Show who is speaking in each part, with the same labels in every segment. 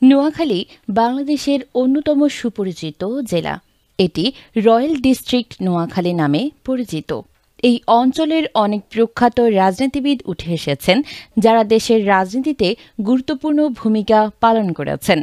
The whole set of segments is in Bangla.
Speaker 1: নোয়াখালী বাংলাদেশের অন্যতম সুপরিচিত জেলা। এটি রয়্যাল ডিস্ট্রিক্ট নোয়াখালী নামে পরিচিত। এই অঞ্চলের অনেক প্রখ্যাত রাজনীতিবিদ উঠে এসেছেন, যারা দেশের রাজনীতিতে গুরুত্বপূর্ণ ভূমিকা পালন করেছেন।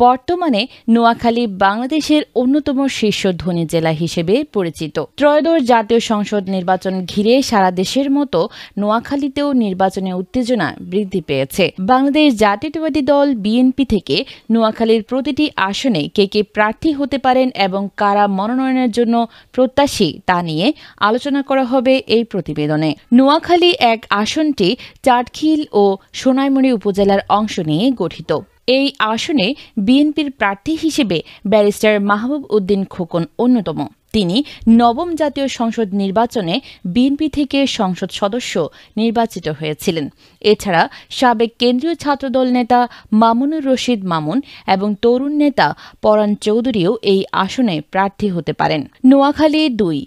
Speaker 1: বর্তমানে নোয়াখালী বাংলাদেশের অন্যতম শীর্ষ ধনী জেলা হিসেবে পরিচিত। ত্রয়োদশ জাতীয় সংসদ নির্বাচন ঘিরে সারা দেশের মতো নোয়াখালীতেও নির্বাচনে উত্তেজনা বৃদ্ধি পেয়েছে। বাংলাদেশ জাতীয়তাবাদী দল বিএনপি থেকে নোয়াখালীর প্রতিটি আসনে কে কে প্রার্থী হতে পারেন এবং কারা মনোনয়নের জন্য প্রত্যাশী তা নিয়ে আলোচনা করা হবে এই প্রতিবেদনে। নোয়াখালী এক আসনটি চাটখিল ও সোনাইমুড়ি উপজেলার অংশ নিয়ে গঠিত। এই আসনে বিএনপির প্রার্থী হিসেবে ব্যারিস্টার মাহবুব উদ্দিন খোকন অন্যতম। তিনি নবম জাতীয় সংসদ নির্বাচনে বিএনপি থেকে সংসদ সদস্য নির্বাচিত হয়েছিলেন। এছাড়া সাবেক কেন্দ্রীয় ছাত্রদল নেতা মামুনুর রশিদ মামুন এবং তরুণ নেতা পরাণ চৌধুরীও এই আসনে প্রার্থী হতে পারেন। নোয়াখালী ২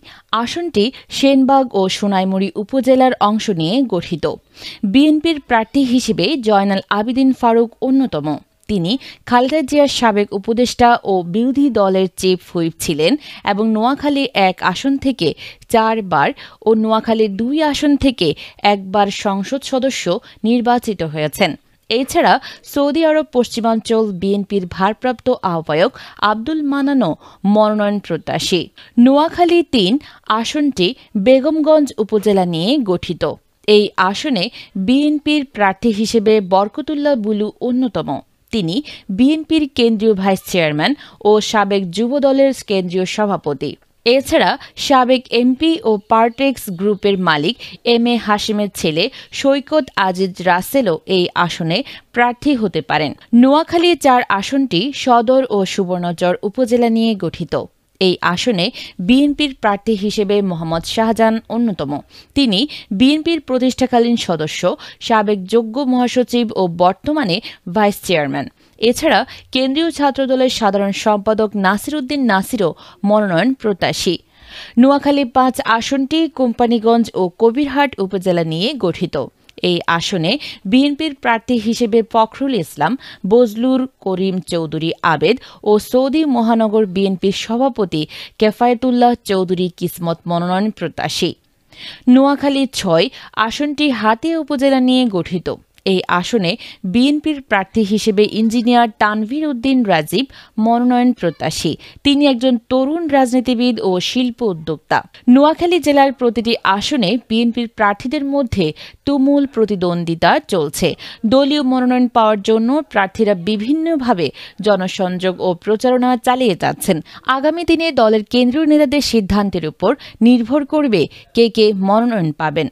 Speaker 1: আসনটি সেনবাগ ও সোনাইমুড়ি উপজেলার অংশ নিয়ে গঠিত। বিএনপির প্রার্থী হিসেবে জয়নাল আবেদিন ফারুক অন্যতম। তিনি খালেদা জিয়ার সাবেক উপদেষ্টা ও বিরোধী দলের চিফ হুইপ ছিলেন এবং নোয়াখালী ১ আসন থেকে ৪ বার ও নোয়াখালী ২ আসন থেকে ১ বার সংসদ সদস্য নির্বাচিত হয়েছেন। এছাড়া সৌদি আরব পশ্চিমাঞ্চল বিএনপির ভারপ্রাপ্ত আহ্বায়ক আব্দুল মান্নানও মনোনয়ন প্রত্যাশী। নোয়াখালী ৩ আসনটি বেগমগঞ্জ উপজেলা নিয়ে গঠিত। এই আসনে বিএনপির প্রার্থী হিসেবে বরকতুল্লাহ বুলু অন্যতম। তিনি বিএনপির কেন্দ্রীয় ভাইস চেয়ারম্যান ও সাবেক যুবদলের কেন্দ্রীয় সভাপতি। এছাড়া সাবেক এমপি ও পারটেক্স গ্রুপের মালিক এম এ হাশিমের ছেলে সৈকত আজিজ রাসেলও এই আসনে প্রার্থী হতে পারেন। নোয়াখালী ৪ আসনটি সদর ও সুবর্ণচর উপজেলা নিয়ে গঠিত। এই আসনে বিএনপির প্রার্থী হিসেবে মোহাম্মদ শাহজাহান অন্যতম। তিনি বিএনপির প্রতিষ্ঠাকালীন সদস্য, সাবেক যোগ্য মহাসচিব ও বর্তমানে ভাইস চেয়ারম্যান। এছাড়া কেন্দ্রীয় ছাত্রদলের সাধারণ সম্পাদক নাসির উদ্দিন নাসিরও মনোনয়ন প্রত্যাশী। নোয়াখালী ৫ আসনটি কোম্পানীগঞ্জ ও কবিরহাট উপজেলা নিয়ে গঠিত। এই আসনে বিএনপির প্রার্থী হিসেবে ফখরুল ইসলাম, বজলুর করিম চৌধুরী আবেদ ও সৌদি মহানগর বিএনপির সভাপতি কেফায়েতুল্লাহ চৌধুরী কিসমত মনোনয়ন প্রত্যাশী। নোয়াখালী ৬ আসনটি হাতিয়া উপজেলা নিয়ে গঠিত। এই আসনে বিএনপির প্রার্থী হিসেবে ইঞ্জিনিয়ার তানভীর উদ্দিন রাজীব মনোনয়ন প্রত্যাশী। তিনি একজন তরুণ রাজনীতিবিদ ও শিল্প উদ্যোক্তা। নোয়াখালী জেলার প্রতিটি আসনে বিএনপির প্রার্থীদের মধ্যে তুমুল প্রতিদ্বন্দ্বিতা চলছে। দলীয় মনোনয়ন পাওয়ার জন্য প্রার্থীরা বিভিন্নভাবে জনসংযোগ ও প্রচারণা চালিয়ে যাচ্ছেন। আগামী দিনে দলের কেন্দ্রীয় নেতাদের সিদ্ধান্তের উপর নির্ভর করবে কে কে মনোনয়ন পাবেন।